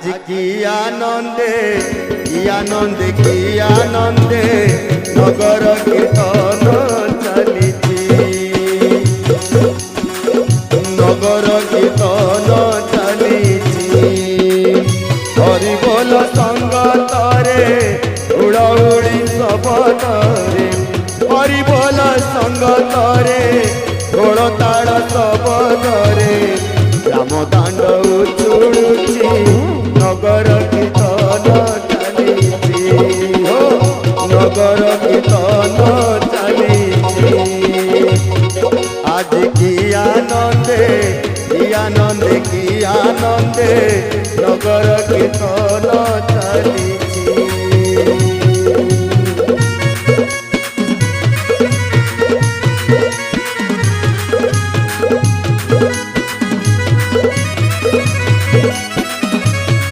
आज की आनंदे की आनंदे की आनंदे नगर कीर्तन चलीची नगर कीर्तन चलीची हरि बोल संगतरे उड़ाउड़ी सबतरे हरि बोल संगतरे घोड़ ताड़ सबतरे राम दांड उचुड़ुची नगर कीर्तन चलीची हो नगर कीर्तन चलीची आज की आनंदे की आनंदे की आनंदे नगर कीर्तन